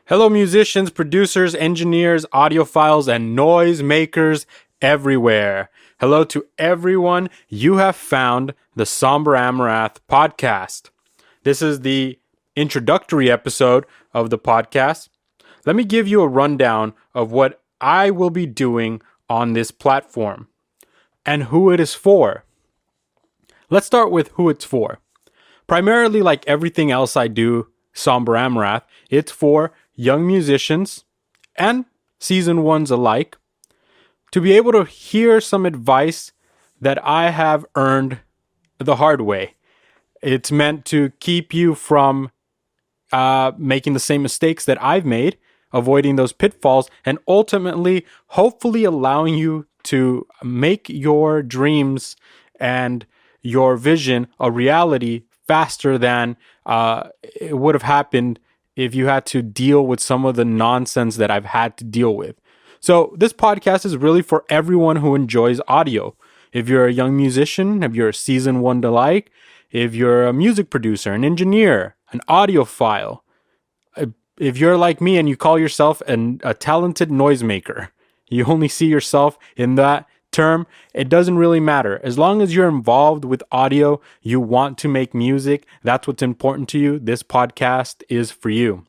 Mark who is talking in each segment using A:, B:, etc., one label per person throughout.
A: Hello, musicians, producers, engineers, audiophiles, and noise makers everywhere. Hello to everyone. You have found the Somberamarath Podcast. This is the introductory episode of the podcast. Let me give you a rundown of what I will be doing on this platform and who it is for. Let's start with who it's for. Primarily, like everything else I do, Somberamarath, it's for young musicians and seasoned ones alike to be able to hear some advice that I have earned the hard way. It's meant to keep you from making the same mistakes that I've made, avoiding those pitfalls, and ultimately, hopefully allowing you to make your dreams and your vision a reality faster than it would have happened if you had to deal with some of the nonsense that I've had to deal with. So this podcast is really for everyone who enjoys audio. If you're a young musician, if you're a seasoned one to like, if you're a music producer, an engineer, an audiophile, if you're like me and you call yourself a talented noisemaker, you only see yourself in that term, it doesn't really matter. As long as you're involved with audio, you want to make music, that's what's important to you, this podcast is for you.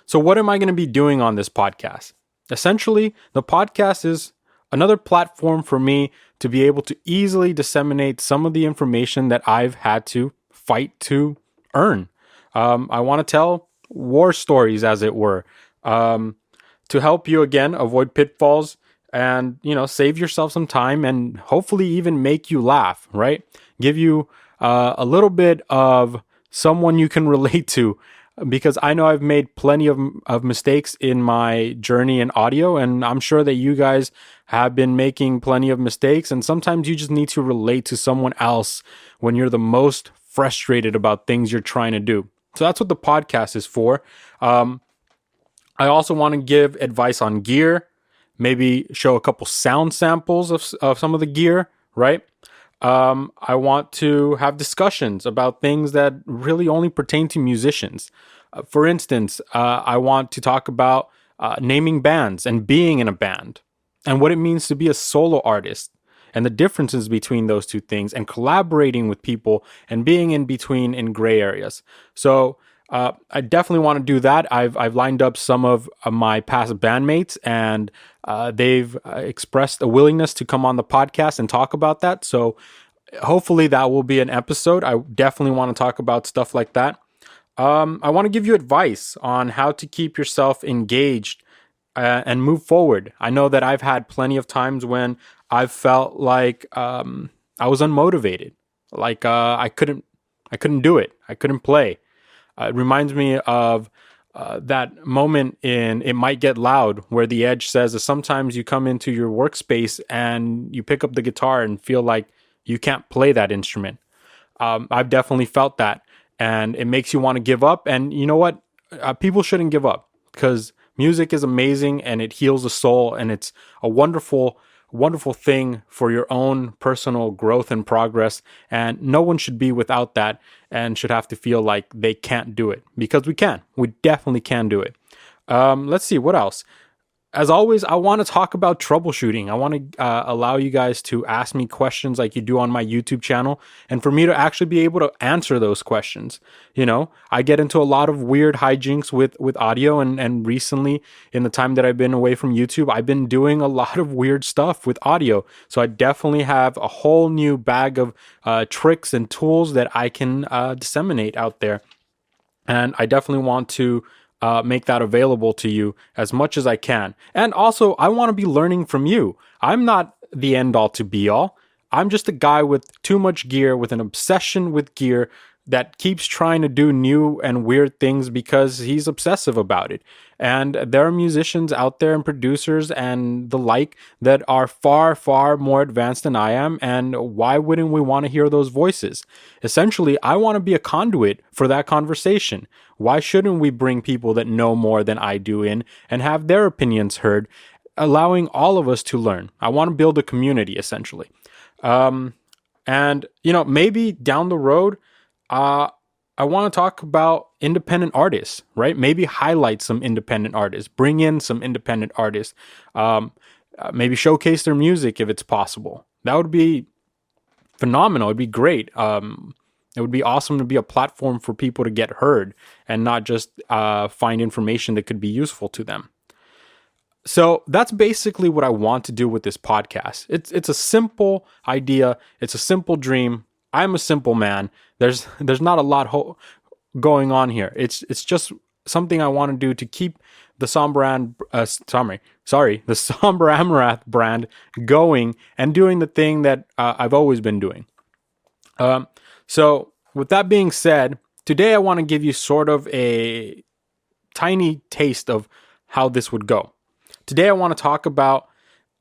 A: So what am I going to be doing on this podcast? Essentially, the podcast is another platform for me to be able to easily disseminate some of the information that I've had to fight to earn. I want to tell war stories, as it were, to help you, again, avoid pitfalls and, save yourself some time and hopefully even make you laugh, right? Give you a little bit of someone you can relate to, because I know I've made plenty of mistakes in my journey in audio, and I'm sure that you guys have been making plenty of mistakes, and sometimes you just need to relate to someone else when you're the most frustrated about things you're trying to do. So that's what the podcast is for. I also want to give advice on gear, maybe show a couple sound samples of some of the gear, right? I want to have discussions about things that really only pertain to musicians. For instance, I want to talk about naming bands and being in a band and what it means to be a solo artist and the differences between those two things, and collaborating with people and being in between in gray areas. So I definitely want to do that. I've lined up some of my past bandmates, and they've expressed a willingness to come on the podcast and talk about that. So hopefully that will be an episode. I definitely want to talk about stuff like that. I want to give you advice on how to keep yourself engaged and move forward. I know that I've had plenty of times when I've felt like I was unmotivated, like I couldn't do it. I couldn't play. It reminds me of that moment in It Might Get Loud, where the Edge says that sometimes you come into your workspace and you pick up the guitar and feel like you can't play that instrument. I've definitely felt that, and it makes you want to give up. And you know what? People shouldn't give up, because music is amazing and it heals the soul, and it's a wonderful thing for your own personal growth and progress. And no one should be without that and should have to feel like they can't do it, because we can. We definitely can do it. Let's see, what else? As always, I want to talk about troubleshooting. I want to allow you guys to ask me questions like you do on my YouTube channel, and for me to actually be able to answer those questions. I get into a lot of weird hijinks with audio, and recently, in the time that I've been away from YouTube, I've been doing a lot of weird stuff with audio. So I definitely have a whole new bag of tricks and tools that I can disseminate out there. And I definitely want to make that available to you as much as I can. And also, I want to be learning from you. I'm not the end all to be all. I'm just a guy with too much gear, with an obsession with gear, that keeps trying to do new and weird things because he's obsessive about it. And there are musicians out there and producers and the like that are far, far more advanced than I am. And why wouldn't we want to hear those voices? Essentially, I want to be a conduit for that conversation. Why shouldn't we bring people that know more than I do in and have their opinions heard, allowing all of us to learn? I want to build a community, essentially. And, maybe down the road, I want to talk about independent artists, right? Maybe highlight some independent artists, bring in some independent artists, maybe showcase their music if it's possible. That would be phenomenal. It'd be great. It would be awesome to be a platform for people to get heard and not just find information that could be useful to them. So that's basically what I want to do with this podcast. It's a simple idea. It's a simple dream. I'm a simple man. There's not a lot going on here. It's just something I want to do to keep the the Somberamarath brand going and doing the thing that I've always been doing. So with that being said, today I want to give you sort of a tiny taste of how this would go. Today I want to talk about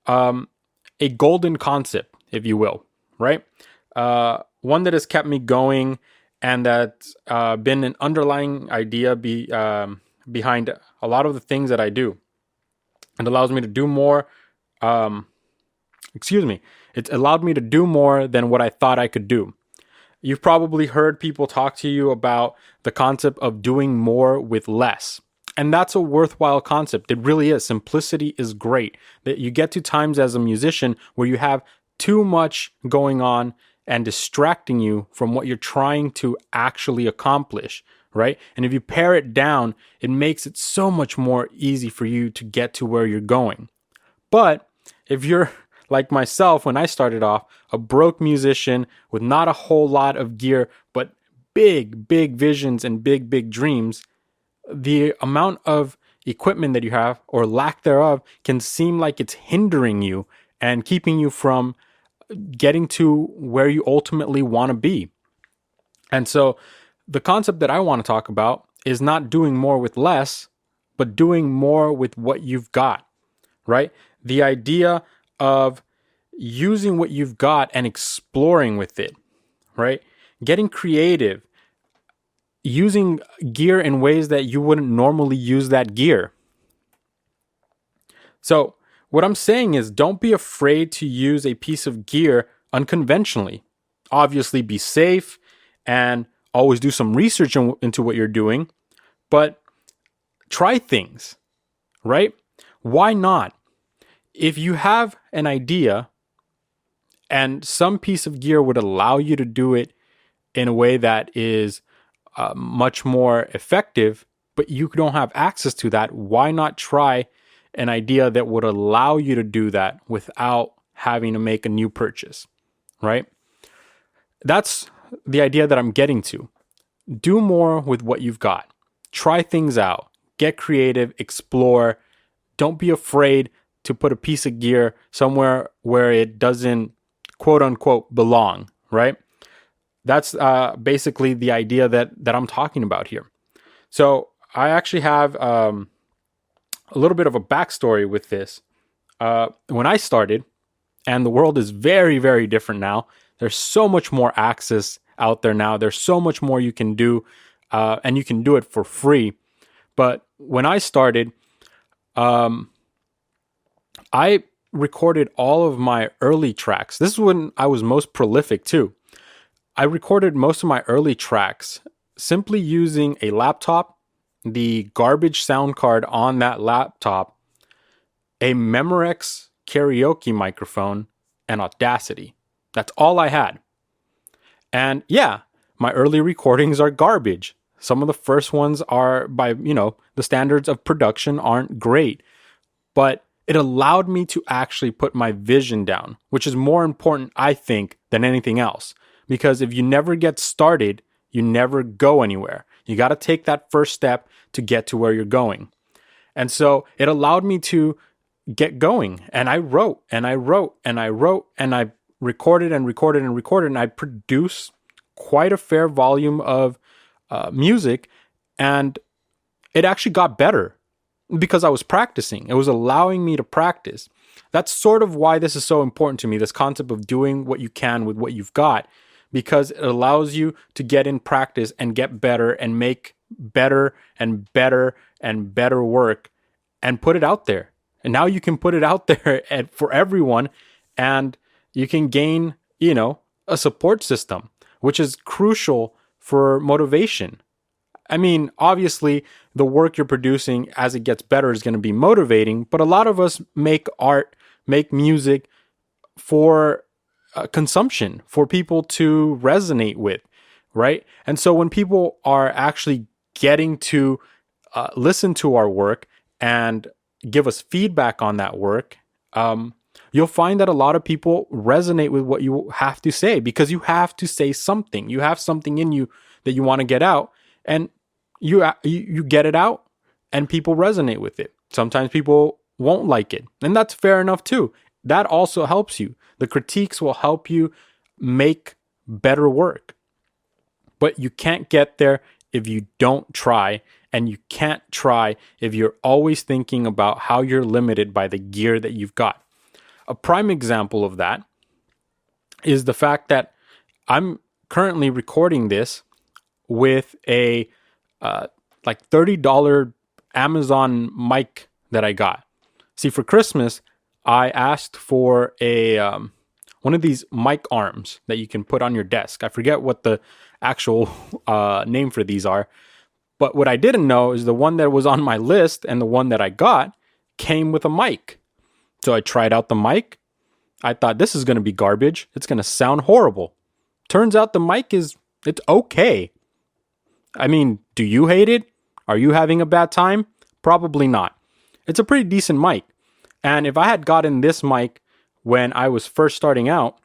A: a golden concept, if you will, right? One that has kept me going and that's been an underlying idea behind a lot of the things that I do. It allows me to do more. It allowed me to do more than what I thought I could do. You've probably heard people talk to you about the concept of doing more with less. And that's a worthwhile concept. It really is. Simplicity is great. That you get to times as a musician where you have too much going on and distracting you from what you're trying to actually accomplish, right? And if you pare it down, it makes it so much more easy for you to get to where you're going. But if you're like myself, when I started off, a broke musician with not a whole lot of gear, but big, big visions and big, big dreams, the amount of equipment that you have or lack thereof can seem like it's hindering you and keeping you from getting to where you ultimately want to be. And so the concept that I want to talk about is not doing more with less, but doing more with what you've got, right? The idea of using what you've got and exploring with it, right? Getting creative, using gear in ways that you wouldn't normally use that gear. So what I'm saying is don't be afraid to use a piece of gear unconventionally. Obviously be safe and always do some research into what you're doing, but try things, right? Why not? If you have an idea and some piece of gear would allow you to do it in a way that is much more effective, but you don't have access to that, why not try an idea that would allow you to do that without having to make a new purchase, right? That's the idea that I'm getting to. Do more with what you've got. Try things out. Get creative, explore. Don't be afraid to put a piece of gear somewhere where it doesn't, quote unquote, belong, right? That's basically the idea that I'm talking about here. So I actually have a little bit of a backstory with this. When I started, and the world is very, very different now. There's so much more access out there now. There's so much more you can do, and you can do it for free. But when I started, I recorded all of my early tracks. This is when I was most prolific too. I recorded most of my early tracks simply using a laptop, the garbage sound card on that laptop, a Memorex karaoke microphone, and Audacity. That's all I had. And yeah, my early recordings are garbage. Some of the first ones are by, the standards of production aren't great. But it allowed me to actually put my vision down, which is more important, I think, than anything else. Because if you never get started, you never go anywhere. You got to take that first step to get to where you're going. And so it allowed me to get going. And I wrote and I wrote and I wrote and I recorded and recorded and recorded. And I produced quite a fair volume of music. And it actually got better because I was practicing. It was allowing me to practice. That's sort of why this is so important to me, this concept of doing what you can with what you've got, because it allows you to get in practice and get better and make better and better and better work and put it out there. And now you can put it out there for everyone, and you can gain, a support system, which is crucial for motivation. I mean, obviously, the work you're producing as it gets better is going to be motivating, but a lot of us make art, make music for consumption, for people to resonate with, right? And so when people are actually getting to listen to our work and give us feedback on that work, you'll find that a lot of people resonate with what you have to say, because you have to say something. You have something in you that you want to get out, and you get it out, and people resonate with it. Sometimes people won't like it, and that's fair enough too. That also helps you. The critiques will help you make better work. But you can't get there if you don't try, and you can't try if you're always thinking about how you're limited by the gear that you've got. A prime example of that is the fact that I'm currently recording this with a like $30 Amazon mic that I got. See, for Christmas, I asked for a one of these mic arms that you can put on your desk. I forget what the actual name for these are, but what I didn't know is the one that was on my list and the one that I got came with a mic. So I tried out the mic. I thought, this is going to be garbage. It's going to sound horrible. Turns out the mic it's okay. I mean, do you hate it? Are you having a bad time? Probably not. It's a pretty decent mic. And if I had gotten this mic when I was first starting out,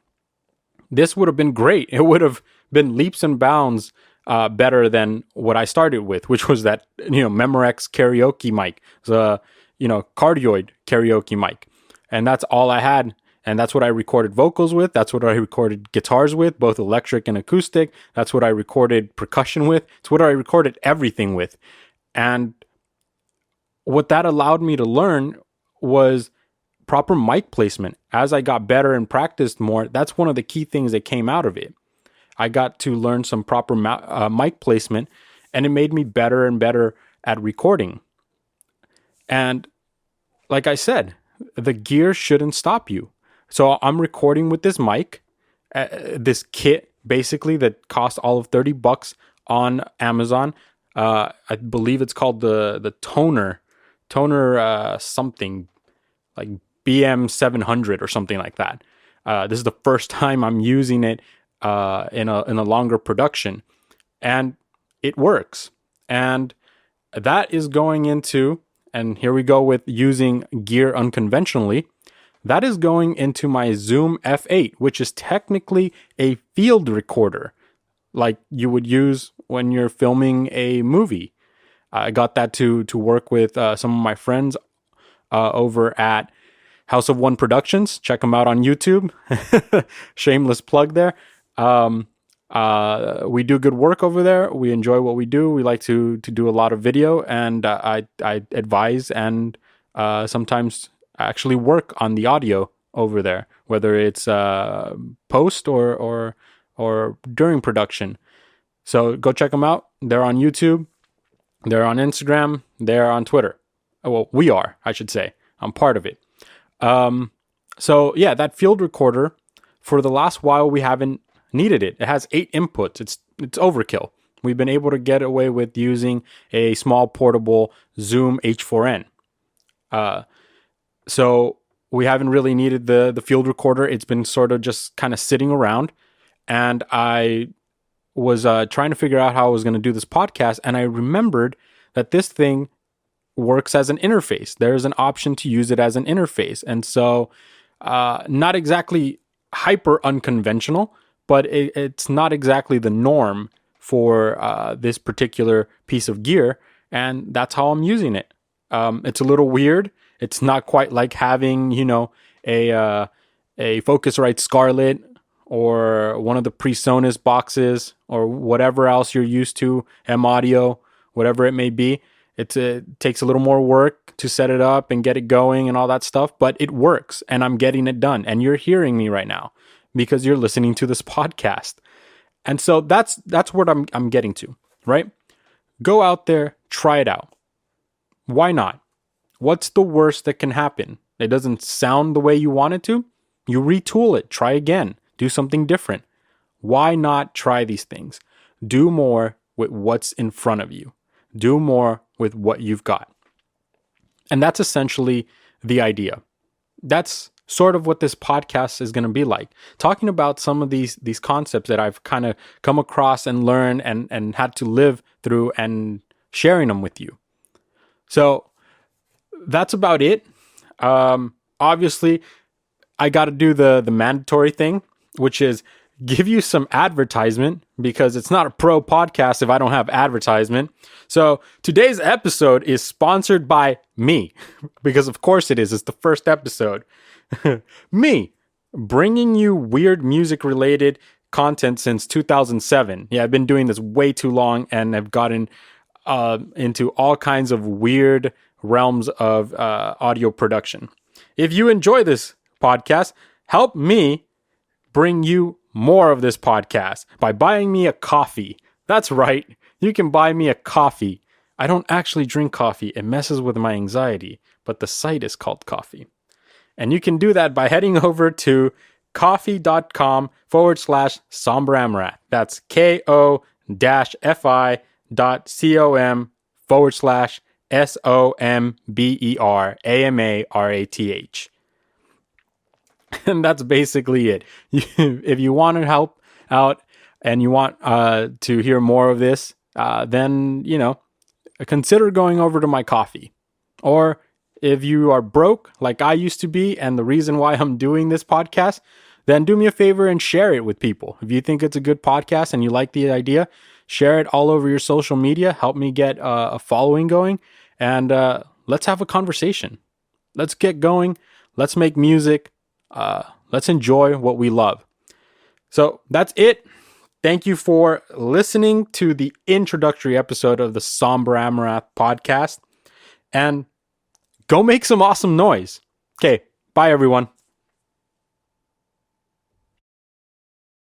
A: this would have been great. It would have been leaps and bounds better than what I started with, which was that, Memorex karaoke mic. The, cardioid karaoke mic. And that's all I had. And that's what I recorded vocals with. That's what I recorded guitars with, both electric and acoustic. That's what I recorded percussion with. It's what I recorded everything with. And what that allowed me to learn was proper mic placement. As I got better and practiced more, that's one of the key things that came out of it. I got to learn some proper mic placement, and it made me better and better at recording. And like I said, the gear shouldn't stop you. So I'm recording with this mic, this kit basically that cost all of $30 on Amazon. I believe it's called the Tonor something, like BM 700 or something like that. This is the first time I'm using it in a longer production, and it works. And that is going into, and here we go with using gear unconventionally. That is going into my Zoom F8, which is technically a field recorder, like you would use when you're filming a movie. I got that to work with some of my friends over at House of One Productions. Check them out on YouTube. Shameless plug there. We do good work over there. We enjoy what we do. We like to do a lot of video, and I advise and sometimes actually work on the audio over there, whether it's post or during production. So go check them out. They're on YouTube. They're on Instagram. They're on Twitter. Well, we are, I should say. I'm part of it. So yeah, that field recorder, for the last while, we haven't needed it. It has 8 inputs. It's overkill. We've been able to get away with using a small portable Zoom H4n. So we haven't really needed the field recorder. It's been sort of just kind of sitting around. And I was trying to figure out how I was going to do this podcast. And I remembered that this thing works as an interface. There's an option to use it as an interface. And so not exactly hyper unconventional, but it's not exactly the norm for this particular piece of gear. And that's how I'm using it. It's a little weird. It's not quite like having, a Focusrite Scarlett or one of the PreSonus boxes or whatever else you're used to, M Audio, whatever it may be. It takes a little more work to set it up and get it going and all that stuff, but it works and I'm getting it done. And you're hearing me right now because you're listening to this podcast. And so that's what I'm getting to, right? Go out there, try it out. Why not? What's the worst that can happen? It doesn't sound the way you want it to? You retool it, try again, do something different. Why not try these things? do more with what's in front of you. Do more with what you've got. And that's essentially the idea. That's sort of what this podcast is going to be like. Talking about some of these concepts that I've kind of come across and learned and had to live through, and sharing them with you. So that's about it. Obviously, I got to do the mandatory thing, which is give you some advertisement, because it's not a pro podcast if I don't have advertisement. So today's episode is sponsored by me, because of course it is. It's the first episode. Me, bringing you weird music related content since 2007. Yeah, I've been doing this way too long, and I've gotten into all kinds of weird realms of audio production. If you enjoy this podcast, help me bring you more of this podcast by buying me a coffee. That's right. You can buy me a coffee. I don't actually drink coffee. It messes with my anxiety, but the site is called coffee. And you can do that by heading over to coffee.com/Somberamarath. That's ko-fi.com/SOMBERAMARATH. And that's basically it. If you want to help out and you want to hear more of this, then, consider going over to my coffee. Or if you are broke like I used to be, and the reason why I'm doing this podcast, then do me a favor and share it with people. If you think it's a good podcast and you like the idea, share it all over your social media. Help me get a following going, and let's have a conversation. Let's get going. Let's make music. Let's enjoy what we love. So that's it. Thank you for listening to the introductory episode of the Somberamarath Podcast, and go make some awesome noise. Okay, bye everyone.